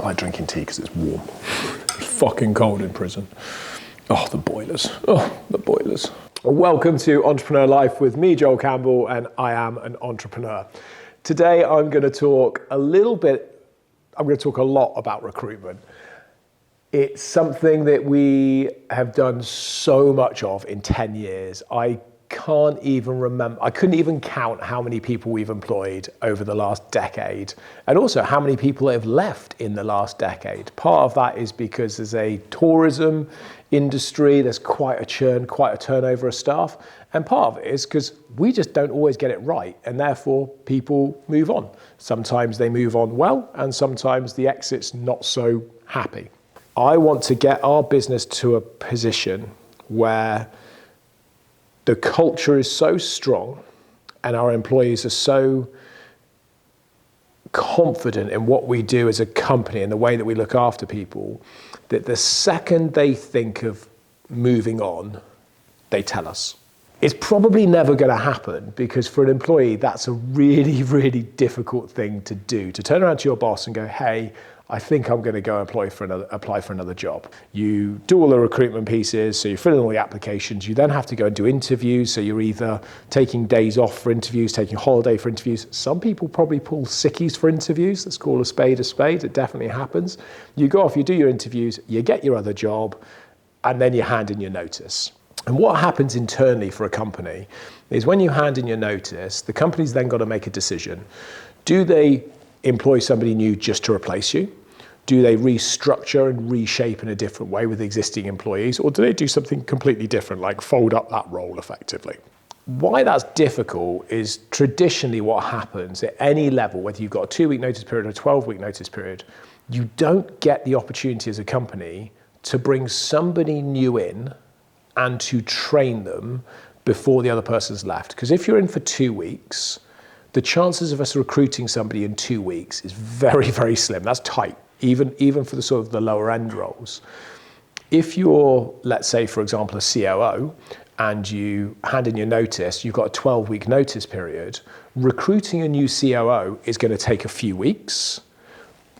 like drinking tea because it's warm. It's fucking cold in prison. Oh, the boilers. Oh, the boilers. Welcome to Entrepreneur Life with me, Joel Campbell, and I am an entrepreneur. Today, I'm going to talk a lot about recruitment. It's something that we have done so much of in 10 years. I couldn't even count how many people we've employed over the last decade, and also how many people have left in the last decade. Part of that is because there's a tourism industry, there's quite a churn, quite a turnover of staff, and part of it is because we just don't always get it right, and therefore people move on. Sometimes they move on well, and sometimes the exit's not so happy. I want to get our business to a position where the culture is so strong and our employees are so confident in what we do as a company and the way that we look after people, that the second they think of moving on, they tell us. It's probably never going to happen because for an employee, that's a really, really difficult thing to do, to turn around to your boss and go, hey, I think I'm going to go apply for another job. You do all the recruitment pieces, so you fill in all the applications. You then have to go and do interviews, so you're either taking days off for interviews, taking holiday for interviews. Some people probably pull sickies for interviews. Let's call a spade a spade. It definitely happens. You go off, you do your interviews, you get your other job, and then you hand in your notice. And what happens internally for a company is when you hand in your notice, the company's then got to make a decision. Do they employ somebody new just to replace you? Do they restructure and reshape in a different way with existing employees? Or do they do something completely different, like fold up that role effectively? Why that's difficult is traditionally what happens at any level, whether you've got a 2-week notice period or a 12-week notice period, you don't get the opportunity as a company to bring somebody new in and to train them before the other person's left. Because if you're in for 2 weeks, the chances of us recruiting somebody in 2 weeks is very, very slim. That's tight, even for the sort of the lower end roles. If you're, let's say, for example, a COO, and you hand in your notice, you've got a 12-week notice period, recruiting a new COO is going to take a few weeks,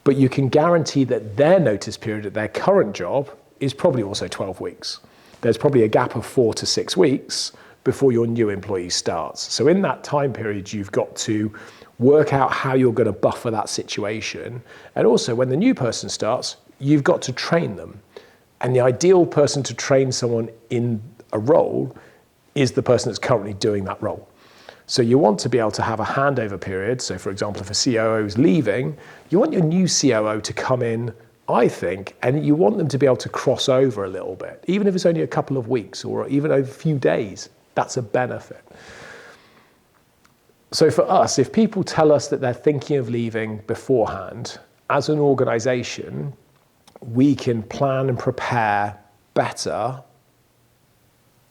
but you can guarantee that their notice period at their current job is probably also 12 weeks. There's probably a gap of 4 to 6 weeks before your new employee starts. So in that time period, you've got to work out how you're going to buffer that situation. And also when the new person starts, you've got to train them. And the ideal person to train someone in a role is the person that's currently doing that role. So you want to be able to have a handover period. So for example, if a COO is leaving, you want your new COO to come in, I think, and you want them to be able to cross over a little bit, even if it's only a couple of weeks or even over a few days. That's a benefit. So for us, if people tell us that they're thinking of leaving beforehand, as an organization, we can plan and prepare better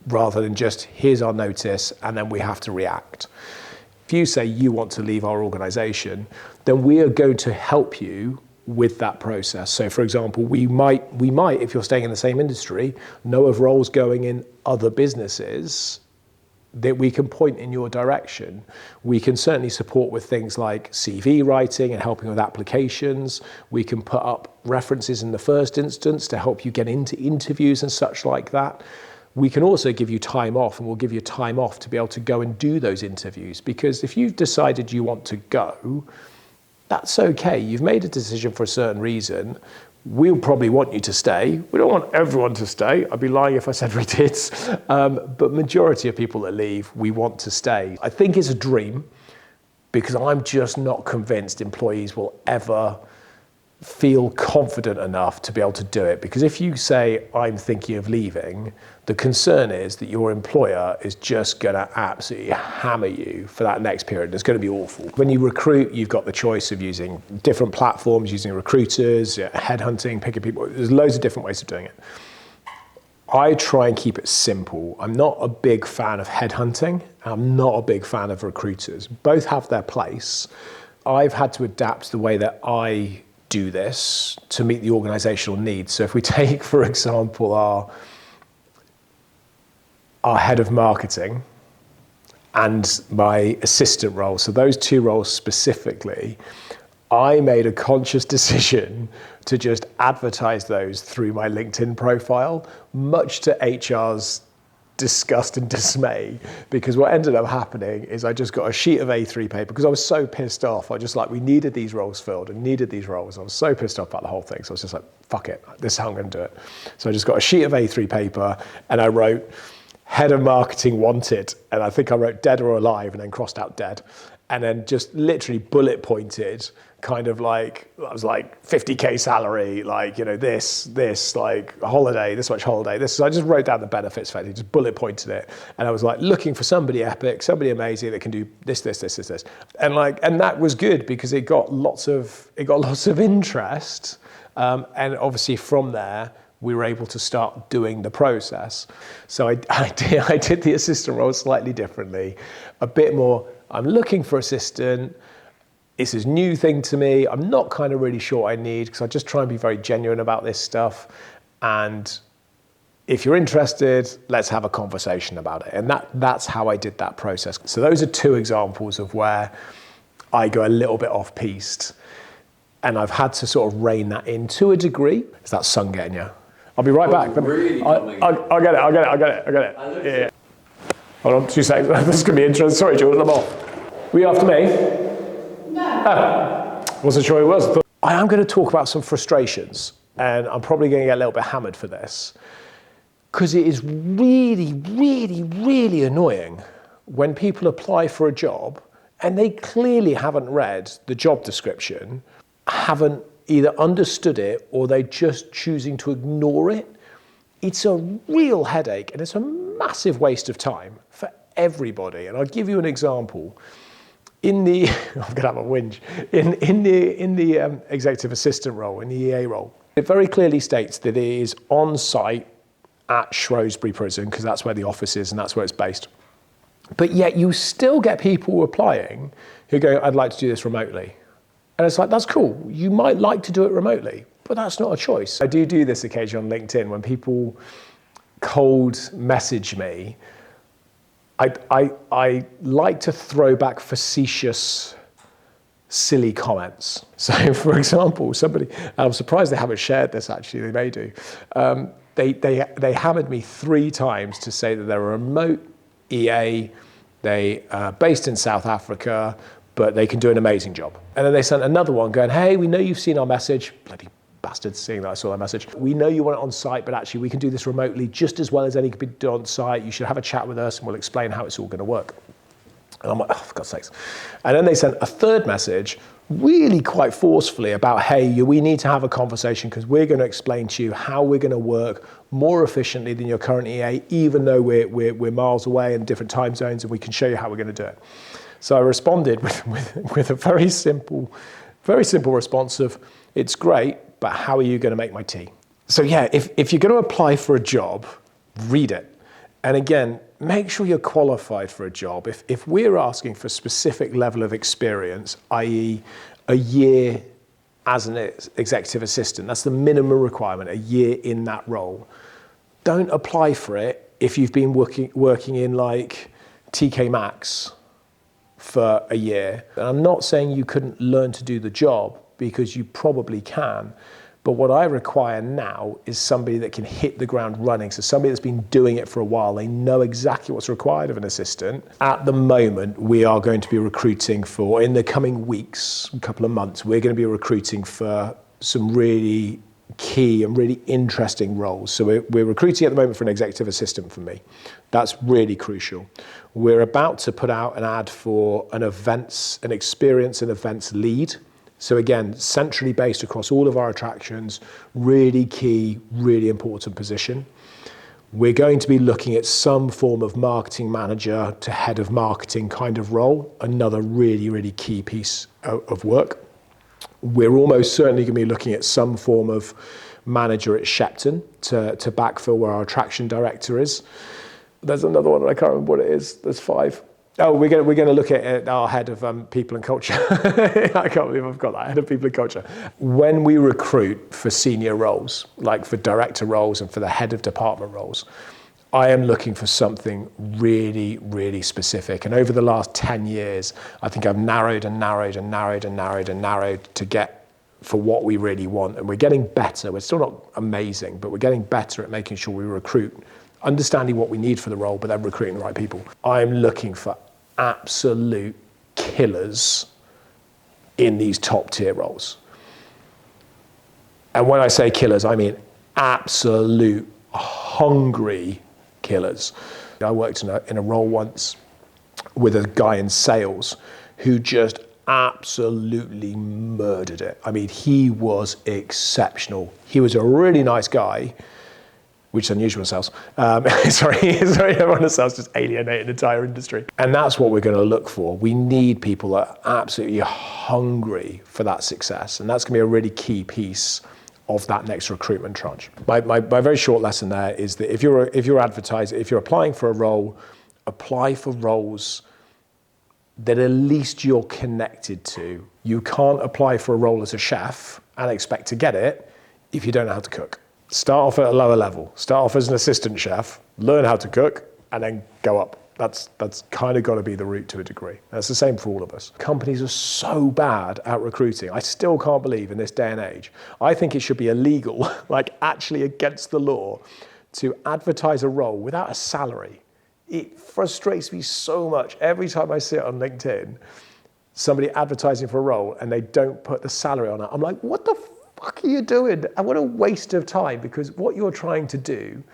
rather than just here's our notice and then we have to react. If you say you want to leave our organization, then we are going to help you with that process. So for example, we might, if you're staying in the same industry, know of roles going in other businesses that we can point in your direction. We can certainly support with things like CV writing and helping with applications. We can put up references in the first instance to help you get into interviews and such like that. We can also give you time off, and we'll give you time off to be able to go and do those interviews, because if you've decided you want to go, that's okay. You've made a decision for a certain reason. We'll probably want you to stay. We don't want everyone to stay. I'd be lying if I said we did. But majority of people that leave, we want to stay. I think it's a dream because I'm just not convinced employees will ever feel confident enough to be able to do it. Because if you say, I'm thinking of leaving, the concern is that your employer is just going to absolutely hammer you for that next period. It's going to be awful. When you recruit, you've got the choice of using different platforms, using recruiters, headhunting, picking people. There's loads of different ways of doing it. I try and keep it simple. I'm not a big fan of headhunting. I'm not a big fan of recruiters. Both have their place. I've had to adapt the way that I do this to meet the organizational needs. So if we take, for example, our head of marketing and my assistant role, so those two roles specifically, I made a conscious decision to just advertise those through my LinkedIn profile, much to HR's disgust and dismay, because what ended up happening is I just got a sheet of A3 paper because I was so pissed off. I just like, we needed these roles filled and needed these roles. I was so pissed off about the whole thing. So I was just like, fuck it, this is how I'm going to do it. So I just got a sheet of A3 paper and I wrote head of marketing wanted. And I think I wrote dead or alive and then crossed out dead. And then just literally bullet pointed, kind of like, I was like 50K salary, like, you know, this, like holiday, this much holiday, this. So I just wrote down the benefits, effectively, just bullet pointed it. And I was like looking for somebody epic, somebody amazing that can do this. And that was good because it got lots of interest. And obviously from there, we were able to start doing the process. So I did the assistant role slightly differently, a bit more, I'm looking for assistant. It's a new thing to me. I'm not kind of really sure what I need because I just try and be very genuine about this stuff. And if you're interested, let's have a conversation about it. And that's how I did that process. So those are two examples of where I go a little bit off-piste. And I've had to sort of rein that in to a degree. Is that sun getting you? I'll be right back. Really I'll get it. Yeah. Hold on, 2 seconds. This is going to be interesting. Sorry, George, I'm off. Were you after me? No. Oh, wasn't sure it was. I am going to talk about some frustrations, and I'm probably going to get a little bit hammered for this, because it is really, really, really annoying when people apply for a job and they clearly haven't read the job description, haven't either understood it or they're just choosing to ignore it. It's a real headache and it's a massive waste of time for everybody. And I'll give you an example. I'm going to have a whinge. In the executive assistant role, in the EA role, it very clearly states that it is on site at Shrewsbury Prison, because that's where the office is and that's where it's based. But yet you still get people applying who go, I'd like to do this remotely. And it's like, that's cool. You might like to do it remotely, but that's not a choice. I do this occasionally on LinkedIn when people cold message me. I like to throw back facetious, silly comments. So for example, somebody, I'm surprised they haven't shared this actually, they may do. They hammered me 3 times to say that they're a remote EA, they are based in South Africa, but they can do an amazing job. And then they sent another one going, hey, we know you've seen our message. Bloody bastards, seeing that I saw that message. We know you want it on site, but actually we can do this remotely just as well as any could be done on site. You should have a chat with us and we'll explain how it's all gonna work. And I'm like, oh, for God's sakes. And then they sent a third message, really quite forcefully about, hey, we need to have a conversation because we're gonna explain to you how we're gonna work more efficiently than your current EA, even though we're miles away in different time zones, and we can show you how we're gonna do it. So I responded with a very simple response of, it's great, but how are you going to make my tea? So yeah, if you're going to apply for a job, read it. And again, make sure you're qualified for a job. If we're asking for a specific level of experience, i.e. a year as an executive assistant, that's the minimum requirement, a year in that role. Don't apply for it if you've been working in like TK Maxx for a year. And I'm not saying you couldn't learn to do the job, because you probably can. But what I require now is somebody that can hit the ground running. So somebody that's been doing it for a while, they know exactly what's required of an assistant. At the moment, we are going to be recruiting for, in the coming weeks, a couple of months, we're going to be recruiting for some really key and really interesting roles. So we're recruiting at the moment for an executive assistant for me. That's really crucial. We're about to put out an ad for an experience and events lead. So again, centrally based across all of our attractions, really key, really important position. We're going to be looking at some form of marketing manager to head of marketing kind of role, another really, really key piece of work. We're almost certainly going to be looking at some form of manager at Shepton to backfill where our attraction director is. There's another one, I can't remember what it is. There's 5. Oh, we're going to look at our head of people and culture. I can't believe I've got that, head of people and culture. When we recruit for senior roles, like for director roles and for the head of department roles, I am looking for something really, really specific. And over the last 10 years, I think I've narrowed to get for what we really want. And we're getting better. We're still not amazing, but we're getting better at making sure we recruit, understanding what we need for the role, but then recruiting the right people. I'm looking for absolute killers in these top tier roles. And when I say killers, I mean absolute hungry killers. I worked in a role once with a guy in sales who just absolutely murdered it. I mean, he was exceptional. He was a really nice guy, which is unusual in sales. Sorry, everyone in sales just alienate an entire industry. And that's what we're going to look for. We need people that are absolutely hungry for that success. And that's going to be a really key piece of that next recruitment tranche. My very short lesson there is that if you're advertising, if you're applying for a role, apply for roles that at least you're connected to. You can't apply for a role as a chef and expect to get it if you don't know how to cook. Start off at a lower level. Start off as an assistant chef, learn how to cook, and then go up. That's kind of got to be the route to a degree. That's the same for all of us. Companies are so bad at recruiting. I still can't believe in this day and age. I think it should be illegal, like actually against the law, to advertise a role without a salary. It frustrates me so much. Every time I see it on LinkedIn, somebody advertising for a role and they don't put the salary on it. I'm like, what the fuck are you doing? And what a waste of time, because what you're trying to do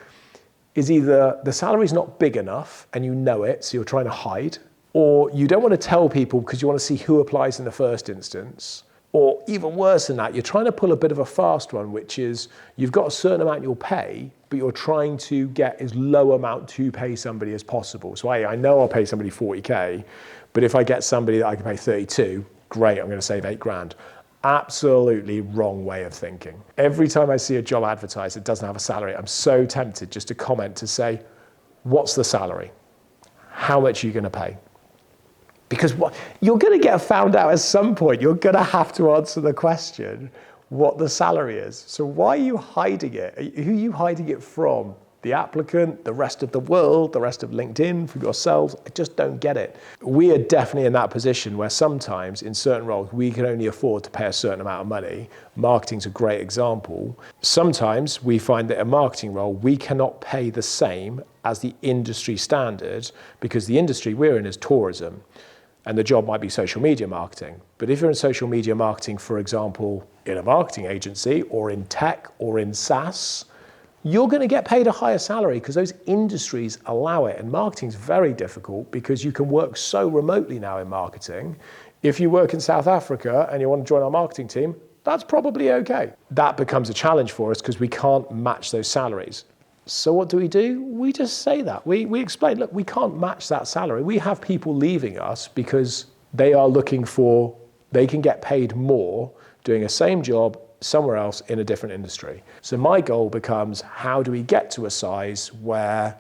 is either the salary's not big enough and you know it, so you're trying to hide, or you don't want to tell people because you want to see who applies in the first instance, or even worse than that, you're trying to pull a bit of a fast one, which is you've got a certain amount you'll pay, but you're trying to get as low amount to pay somebody as possible. So I know I'll pay somebody 40K, but if I get somebody that I can pay 32, great, I'm going to save 8 grand. Absolutely wrong way of thinking. Every time I see a job advertised that doesn't have a salary, I'm so tempted just to comment to say, what's the salary? How much are you going to pay? Because you're going to get found out at some point. You're going to have to answer the question, what the salary is. So why are you hiding it? Who are you hiding it from? The applicant, the rest of the world, the rest of LinkedIn, from yourselves? I just don't get it. We are definitely in that position where sometimes in certain roles, we can only afford to pay a certain amount of money. Marketing's a great example. Sometimes we find that a marketing role, we cannot pay the same as the industry standard because the industry we're in is tourism. And the job might be social media marketing. But if you're in social media marketing, for example, in a marketing agency or in tech or in SaaS, you're going to get paid a higher salary because those industries allow it. And marketing's very difficult because you can work so remotely now in marketing. If you work in South Africa and you want to join our marketing team, that's probably okay. That becomes a challenge for us because we can't match those salaries. So what do? We just say that. We explain, look, we can't match that salary. We have people leaving us because they are looking for, they can get paid more doing a same job somewhere else in a different industry. So my goal becomes, how do we get to a size where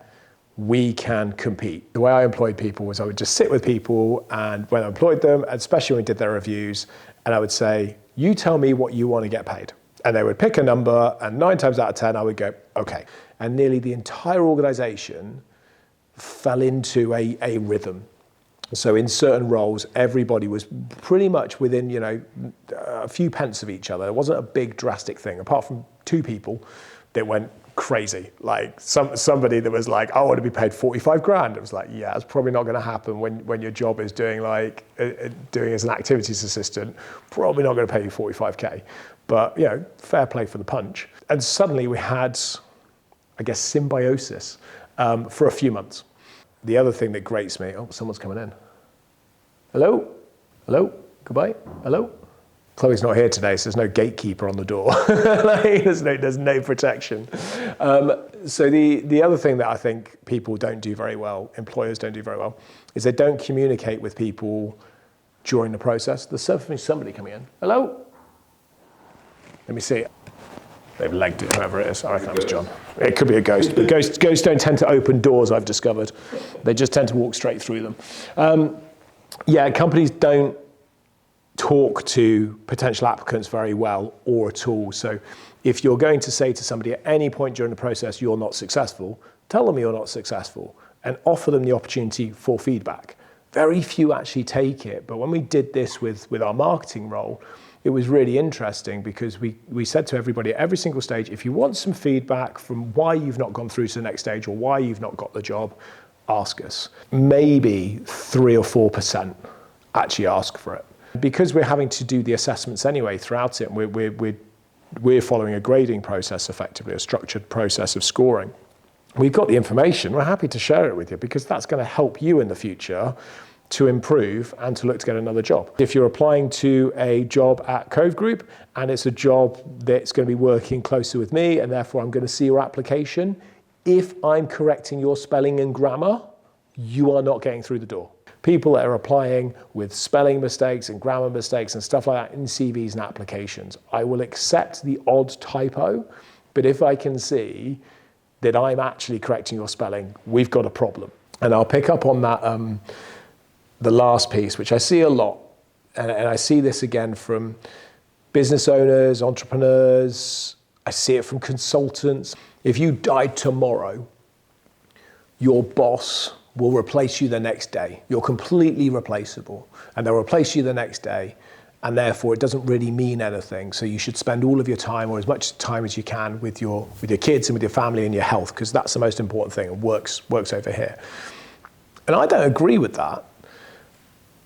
we can compete? The way I employed people was I would just sit with people, and when I employed them, especially when we did their reviews, and I would say, you tell me what you want to get paid. And they would pick a number, and 9 times out of 10, I would go, okay. And nearly the entire organization fell into a rhythm. So in certain roles, everybody was pretty much within, a few pence of each other. It wasn't a big drastic thing, apart from 2 people that went crazy. Like somebody that was like, I want to be paid 45 grand. It was like, yeah, it's probably not going to happen when your job is doing as an activities assistant, probably not going to pay you 45K. But, fair play for the punch. And suddenly we had, I guess, symbiosis for a few months. The other thing that grates me, someone's coming in. Hello? Hello? Goodbye? Hello? Chloe's not here today, so there's no gatekeeper on the door. There's no protection. So the other thing that I think people don't do very well, employers don't do very well, is they don't communicate with people during the process. There's somebody coming in. Hello? Let me see. They've legged it, whoever it is. I reckon it was John. It could be a ghost, but ghosts don't tend to open doors, I've discovered. They just tend to walk straight through them. Companies don't talk to potential applicants very well or at all. So if you're going to say to somebody at any point during the process, you're not successful, tell them you're not successful, and offer them the opportunity for feedback. Very few actually take it, but when we did this with our marketing role, it was really interesting because we said to everybody at every single stage, if you want some feedback from why you've not gone through to the next stage or why you've not got the job, ask us. Maybe 3 or 4% actually ask for it. Because we're having to do the assessments anyway throughout it, and we're following a grading process effectively, a structured process of scoring. We've got the information, we're happy to share it with you because that's going to help you in the future to improve and to look to get another job. If you're applying to a job at Cove Group and it's a job that's going to be working closer with me and therefore I'm going to see your application, if I'm correcting your spelling and grammar, you are not getting through the door. People that are applying with spelling mistakes and grammar mistakes and stuff like that in CVs and applications, I will accept the odd typo, but if I can see that I'm actually correcting your spelling, we've got a problem. And I'll pick up on that, the last piece, which I see a lot, and I see this again from business owners, entrepreneurs, I see it from consultants. If you died tomorrow, your boss will replace you the next day. You're completely replaceable, and they'll replace you the next day, and therefore it doesn't really mean anything. So you should spend all of your time, or as much time as you can, with your kids and with your family and your health, because that's the most important thing, and works over here. And I don't agree with that.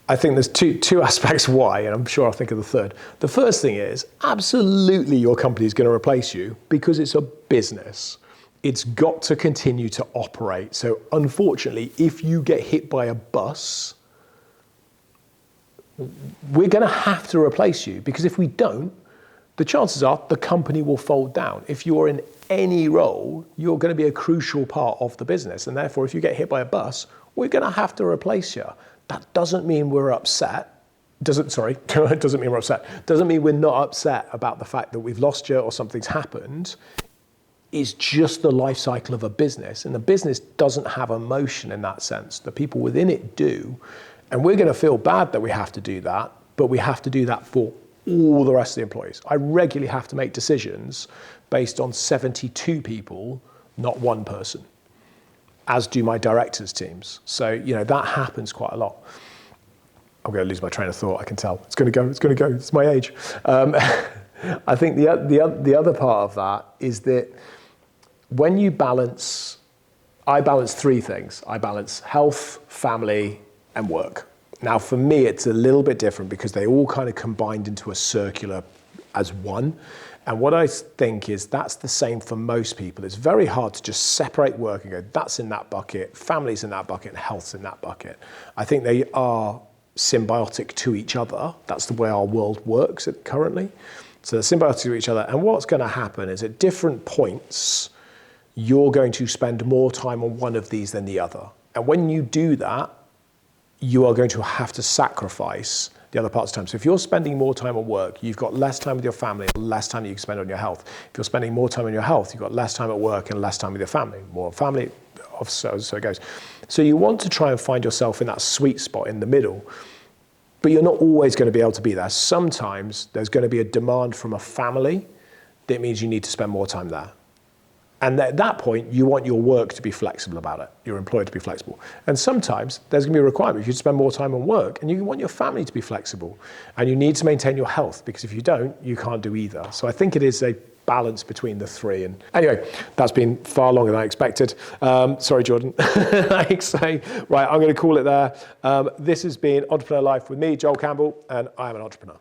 I think there's two aspects why, and I'm sure I'll think of the third. The first thing is, absolutely your company is going to replace you because it's a business. It's got to continue to operate. So unfortunately, if you get hit by a bus, we're going to have to replace you, because if we don't, the chances are the company will fold down. If you're in any role, you're going to be a crucial part of the business. And therefore, if you get hit by a bus, we're going to have to replace you. That doesn't mean we're upset. Doesn't mean we're upset. Doesn't mean we're not upset about the fact that we've lost you or something's happened. It's just the life cycle of a business. And the business doesn't have emotion in that sense. The people within it do. And we're going to feel bad that we have to do that, but we have to do that for all the rest of the employees. I regularly have to make decisions based on 72 people, not one person, as do my directors' teams. So, that happens quite a lot. I'm going to lose my train of thought, I can tell. It's going to go, it's my age. I think the other part of that is that when I balance 3 things. I balance health, family, and work. Now, for me, it's a little bit different because they all kind of combined into a circular as one. And what I think is that's the same for most people. It's very hard to just separate work and go, that's in that bucket, family's in that bucket, and health's in that bucket. I think they are symbiotic to each other. That's the way our world works currently. So they're symbiotic to each other. And what's going to happen is at different points, you're going to spend more time on one of these than the other. And when you do that, you are going to have to sacrifice the other parts of time. So if you're spending more time on work, you've got less time with your family, less time that you can spend on your health. If you're spending more time on your health, you've got less time at work and less time with your family. More family, so it goes. So you want to try and find yourself in that sweet spot in the middle, but you're not always going to be able to be there. Sometimes there's going to be a demand from a family that means you need to spend more time there. And at that point, you want your work to be flexible about it, your employer to be flexible. And sometimes there's going to be a requirement. You spend more time on work, and you want your family to be flexible. And you need to maintain your health, because if you don't, you can't do either. So I think it is a balance between the 3. And anyway, that's been far longer than I expected. Sorry, Jordan. Right, I'm going to call it there. This has been Entrepreneur Life with me, Joel Campbell, and I am an entrepreneur.